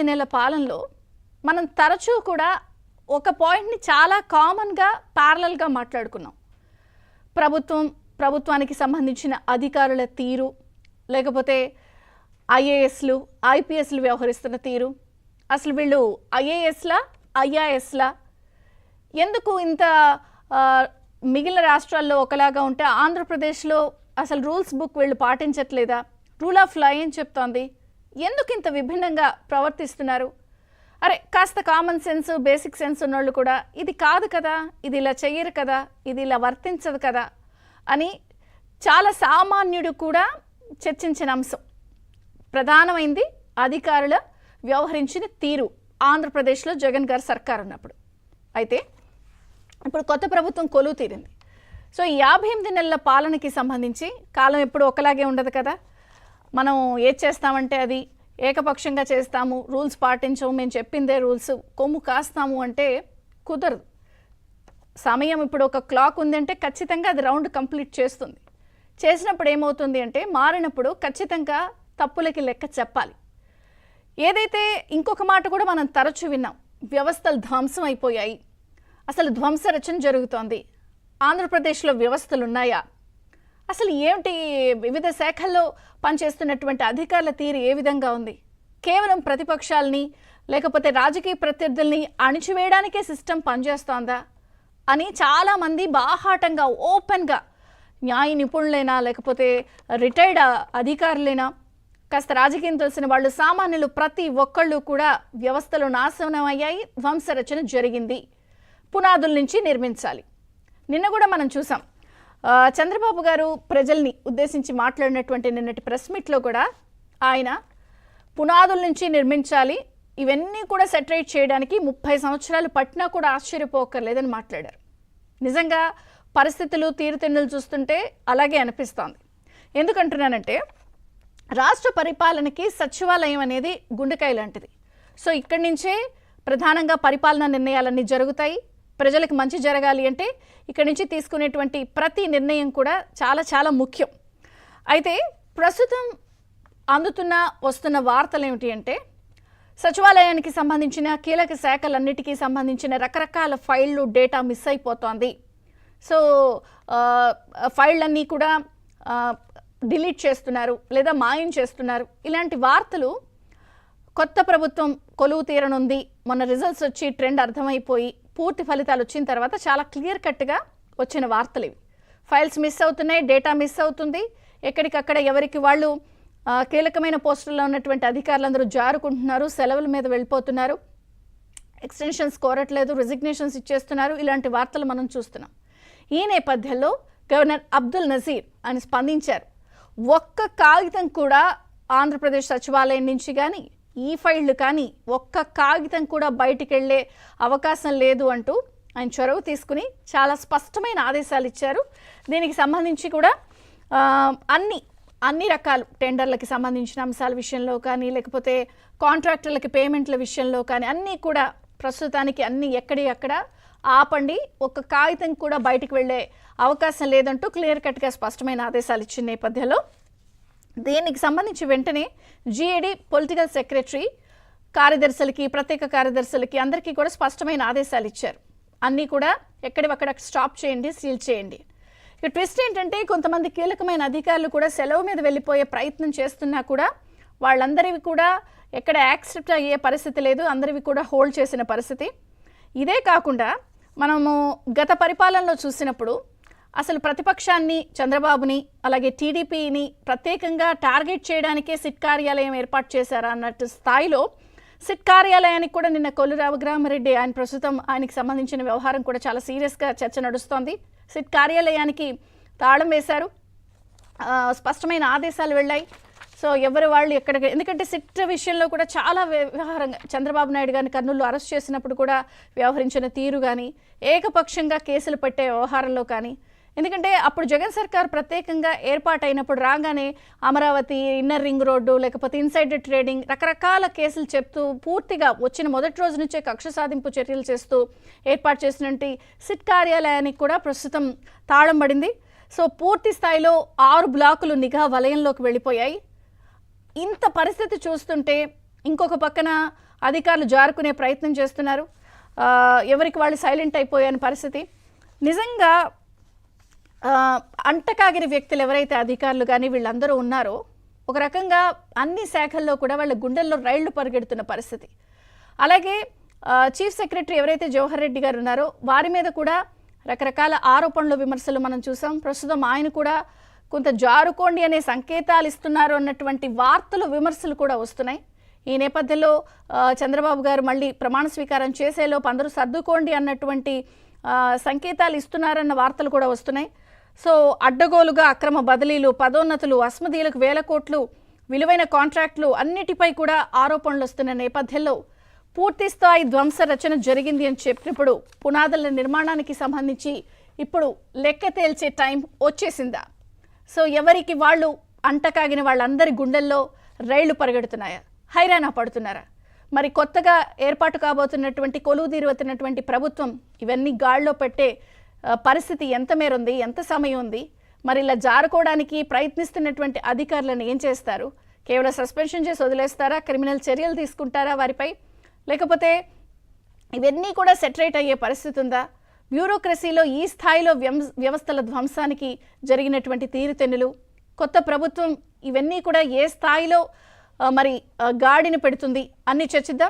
నెలల పాలనలో మనం తరచూ కూడా ఒక పాయింట్ని చాలా కామన్గా ప్యారలల్గా మాట్లాడుకున్నాం. ప్రభుత్వానికి సంబంధించిన అధికారుల తీరు, లేకపోతే ఐఏఎస్లు ఐపీఎస్లు వ్యవహరిస్తున్న తీరు, అసలు వీళ్ళు ఐఏఎస్లా ఐఆర్ఎస్లా, ఎందుకు ఇంత మిగిలిన రాష్ట్రాల్లో ఒకలాగా ఉంటే ఆంధ్రప్రదేశ్లో అసలు రూల్స్ బుక్ వీళ్ళు పాటించట్లేదా, రూల్ ఆఫ్ లా ఏం చెప్తోంది, ఎందుకు ఇంత విభిన్నంగా ప్రవర్తిస్తున్నారు, అరే కాస్త కామన్ సెన్స్ బేసిక్ సెన్స్ ఉన్నోళ్ళు కూడా ఇది కాదు కదా, ఇది ఇలా చెయ్యరు కదా, ఇది ఇలా వర్తించదు కదా అని చాలా సామాన్యుడు కూడా చర్చించిన అంశం. ప్రధానమైంది అధికారుల వ్యవహరించిన తీరు ఆంధ్రప్రదేశ్లో జగన్ గారు సర్కార్ ఉన్నప్పుడు. అయితే ఇప్పుడు కొత్త ప్రభుత్వం కొలువు తీరింది. సో 58 నెలల పాలనకి సంబంధించి కాలం ఎప్పుడు ఒకలాగే ఉండదు కదా. మనం ఏది చేస్తామంటే అది ఏకపక్షంగా చేస్తాము, రూల్స్ పాటించము, మేము చెప్పిందే రూల్స్, కొమ్ము కాస్తాము అంటే కుదరదు. సమయం ఇప్పుడు ఒక క్లాక్ ఉందంటే ఖచ్చితంగా అది రౌండ్ కంప్లీట్ చేస్తుంది. చేసినప్పుడు ఏమవుతుంది అంటే మారినప్పుడు ఖచ్చితంగా తప్పులకి లెక్క చెప్పాలి. ఏదైతే ఇంకొక మాట కూడా మనం తరచూ విన్నాం, వ్యవస్థలు ధ్వంసం అయిపోయాయి, అసలు ధ్వంసరచన జరుగుతోంది, ఆంధ్రప్రదేశ్లో వ్యవస్థలు ఉన్నాయా, అసలు ఏమిటి, వివిధ శాఖల్లో పనిచేస్తున్నటువంటి అధికారుల తీరు ఏ విధంగా ఉంది, కేవలం ప్రతిపక్షాలని లేకపోతే రాజకీయ ప్రత్యర్థుల్ని అణిచివేయడానికే సిస్టమ్ పనిచేస్తోందా అని చాలామంది బాహాటంగా ఓపెన్గా న్యాయ నిపుణులైనా లేకపోతే రిటైర్డ్ అధికారులైనా కాస్త రాజకీయం తెలిసిన వాళ్ళు సామాన్యులు ప్రతి ఒక్కళ్ళు కూడా వ్యవస్థలు నాశనం అయ్యాయి, ధ్వంసరచన జరిగింది, పునాదుల నుంచి నిర్మించాలి. నిన్న కూడా మనం చూసాం చంద్రబాబు గారు ప్రజల్ని ఉద్దేశించి మాట్లాడినటువంటి నిన్నటి ప్రెస్ మీట్లో కూడా ఆయన పునాదుల నుంచి నిర్మించాలి, ఇవన్నీ కూడా సెటరేట్ చేయడానికి 30 సంవత్సరాలు పట్టినా కూడా ఆశ్చర్యపోకర్లేదని మాట్లాడారు. నిజంగా పరిస్థితులు తీరుతెన్నులు చూస్తుంటే అలాగే అనిపిస్తోంది. ఎందుకంటున్నానంటే రాష్ట్ర పరిపాలనకి సచివాలయం అనేది గుండెకాయ లాంటిది. సో ఇక్కడి నుంచే ప్రధానంగా పరిపాలనా నిర్ణయాలన్నీ జరుగుతాయి. ప్రజలకు మంచి జరగాలి అంటే ఇక్కడి నుంచి తీసుకునేటువంటి ప్రతి నిర్ణయం కూడా చాలా చాలా ముఖ్యం. అయితే ప్రస్తుతం వస్తున్న వార్తలు ఏమిటి అంటే సచివాలయానికి సంబంధించిన కీలక శాఖలన్నిటికీ సంబంధించిన రకరకాల ఫైళ్ళు డేటా మిస్ అయిపోతోంది. సో ఫైళ్ళన్నీ కూడా డిలీట్ చేస్తున్నారు లేదా మాయం చేస్తున్నారు. ఇలాంటి వార్తలు కొత్త ప్రభుత్వం కొలువు తీరనుంది, మొన్న రిజల్ట్స్ వచ్చి ట్రెండ్ అర్థమైపోయి పూర్తి ఫలితాలు వచ్చిన తర్వాత చాలా క్లియర్ కట్గా వచ్చిన వార్తలు ఇవి. ఫైల్స్ మిస్ అవుతున్నాయి, డేటా మిస్ అవుతుంది, ఎక్కడికక్కడ ఎవరికి వాళ్ళు కీలకమైన పోస్టుల్లో ఉన్నటువంటి అధికారులందరూ జారుకుంటున్నారు, సెలవుల మీద వెళ్ళిపోతున్నారు, ఎక్స్టెన్షన్స్ కోరట్లేదు, రిజిగ్నేషన్స్ ఇచ్చేస్తున్నారు. ఇలాంటి వార్తలు మనం చూస్తున్నాం. ఈ నేపథ్యంలో గవర్నర్ అబ్దుల్ నజీర్ ఆయన స్పందించారు. ఒక్క కాగితం కూడా ఆంధ్రప్రదేశ్ సచివాలయం నుంచి కానీ ఈ ఫైళ్లు కానీ ఒక్క కాగితం కూడా బయటికి వెళ్ళే అవకాశం లేదు అంటూ ఆయన చొరవ తీసుకుని చాలా స్పష్టమైన ఆదేశాలు ఇచ్చారు. దీనికి సంబంధించి కూడా అన్ని రకాలు టెండర్లకి సంబంధించిన అంశాల విషయంలో కానీ లేకపోతే కాంట్రాక్టర్లకి పేమెంట్ల విషయంలో కానీ అన్నీ కూడా ప్రస్తుతానికి అన్నీ ఎక్కడ ఆపండి, ఒక్క కాగితం కూడా బయటికి వెళ్ళే అవకాశం లేదంటూ క్లియర్ కట్గా స్పష్టమైన ఆదేశాలు ఇచ్చిన నేపథ్యంలో దీనికి సంబంధించి వెంటనే జీఏడీ పొలిటికల్ సెక్రటరీ కార్యదర్శులకి ప్రత్యేక కార్యదర్శులకి అందరికీ కూడా స్పష్టమైన ఆదేశాలు ఇచ్చారు. అన్నీ కూడా ఎక్కడివక్కడ స్టాప్ చేయండి, సీల్ చేయండి. ఇక ట్విస్ట్ ఏంటంటే కొంతమంది కీలకమైన అధికారులు కూడా సెలవు మీద వెళ్ళిపోయే ప్రయత్నం చేస్తున్నా కూడా వాళ్ళందరివి కూడా ఎక్కడ యాక్సెప్ట్ అయ్యే పరిస్థితి లేదు, అందరివి కూడా హోల్డ్ చేసిన పరిస్థితి. ఇదే కాకుండా మనము గత పరిపాలనలో చూసినప్పుడు అసలు ప్రతిపక్షాన్ని చంద్రబాబుని అలాగే టీడీపీని ప్రత్యేకంగా టార్గెట్ చేయడానికే సిట్ కార్యాలయం ఏర్పాటు చేశారా అన్నట్టు స్థాయిలో సిట్ కార్యాలయానికి కూడా నిన్న కొల్లు రఘురామరెడ్డి ఆయన ప్రస్తుతం ఆయనకి సంబంధించిన వ్యవహారం కూడా చాలా సీరియస్గా చర్చ నడుస్తోంది. సిట్ కార్యాలయానికి తాళం వేశారు, స్పష్టమైన ఆదేశాలు వెళ్ళాయి. సో ఎవరు వాళ్ళు ఎక్కడికి, ఎందుకంటే సిట్ విషయంలో కూడా చాలా వ్యవహారంగా చంద్రబాబు నాయుడు గారిని కర్నూలు అరెస్ట్ చేసినప్పుడు కూడా వ్యవహరించిన తీరు కానీ ఏకపక్షంగా కేసులు పెట్టే వ్యవహారంలో కానీ, ఎందుకంటే అప్పుడు జగన్ సర్కార్ ప్రత్యేకంగా ఏర్పాటైనప్పుడు రాగానే అమరావతి, ఇన్నర్ రింగ్ రోడ్డు, లేకపోతే ఇన్సైడర్ ట్రేడింగ్ రకరకాల కేసులు చెప్తూ పూర్తిగా వచ్చిన మొదటి రోజు నుంచే కక్ష సాధింపు చర్యలు చేస్తూ ఏర్పాటు చేసినటువంటి సిట్ కార్యాలయానికి కూడా ప్రస్తుతం తాళం పడింది. సో పూర్తి స్థాయిలో 6 బ్లాకులు నిఘా వలయంలోకి వెళ్ళిపోయాయి. ఇంత పరిస్థితి చూస్తుంటే ఇంకొక పక్కన అధికారులు జారుకునే ప్రయత్నం చేస్తున్నారు. ఎవరికి వాళ్ళు సైలెంట్ అయిపోయాని పరిస్థితి. నిజంగా అంటకాగిరి వ్యక్తులు ఎవరైతే అధికారులు కానీ వీళ్ళందరూ ఉన్నారో ఒక రకంగా అన్ని శాఖల్లో కూడా వాళ్ళ గుండెల్లో రైళ్లు పరిగెడుతున్న పరిస్థితి. అలాగే చీఫ్ సెక్రటరీ ఎవరైతే జవహర్ రెడ్డి గారు ఉన్నారో వారి మీద కూడా రకరకాల ఆరోపణలు విమర్శలు మనం చూసాం. ప్రస్తుతం ఆయన కూడా కొంత జారుకోండి అనే సంకేతాలు ఇస్తున్నారు అన్నటువంటి వార్తలు విమర్శలు కూడా వస్తున్నాయి. ఈ నేపథ్యంలో చంద్రబాబు గారు మళ్ళీ ప్రమాణ స్వీకారం చేసేలోపు అందరూ సర్దుకోండి అన్నటువంటి సంకేతాలు ఇస్తున్నారన్న వార్తలు కూడా వస్తున్నాయి. సో అడ్డగోలుగా అక్రమ బదిలీలు, పదోన్నతులు, అస్మదీలకు 1000 కోట్లు విలువైన కాంట్రాక్టులు అన్నిటిపై కూడా ఆరోపణలు వస్తున్న నేపథ్యంలో పూర్తి స్థాయి ధ్వంస రచన జరిగింది అని చెప్పినప్పుడు పునాదుల నిర్మాణానికి సంబంధించి ఇప్పుడు లెక్క తేల్చే టైం వచ్చేసిందా? సో ఎవరికి వాళ్ళు అంటకాగిన వాళ్ళందరి గుండెల్లో రైళ్లు పరిగెడుతున్నాయా? హైరాణ పడుతున్నారా? మరి కొత్తగా ఏర్పాటు కాబోతున్నటువంటి కొలువుదీరుతున్నటువంటి ప్రభుత్వం ఇవన్నీ గాడిలో పెట్టే పరిస్థితి ఎంత మేర ఉంది, ఎంత సమయం ఉంది? మరి ఇలా జారుకోవడానికి ప్రయత్నిస్తున్నటువంటి అధికారులను ఏం చేస్తారు? కేవలం సస్పెన్షన్ చేసి వదిలేస్తారా? క్రిమినల్ చర్యలు తీసుకుంటారా వారిపై? లేకపోతే ఇవన్నీ కూడా సెటరేట్ అయ్యే పరిస్థితి ఉందా? బ్యూరోక్రసీలో ఈ స్థాయిలో వ్యవస్థల ధ్వంసానికి జరిగినటువంటి తీరుతెన్నులు, కొత్త ప్రభుత్వం ఇవన్నీ కూడా ఏ స్థాయిలో మరి గాడిని పెడుతుంది అన్ని చర్చిద్దాం.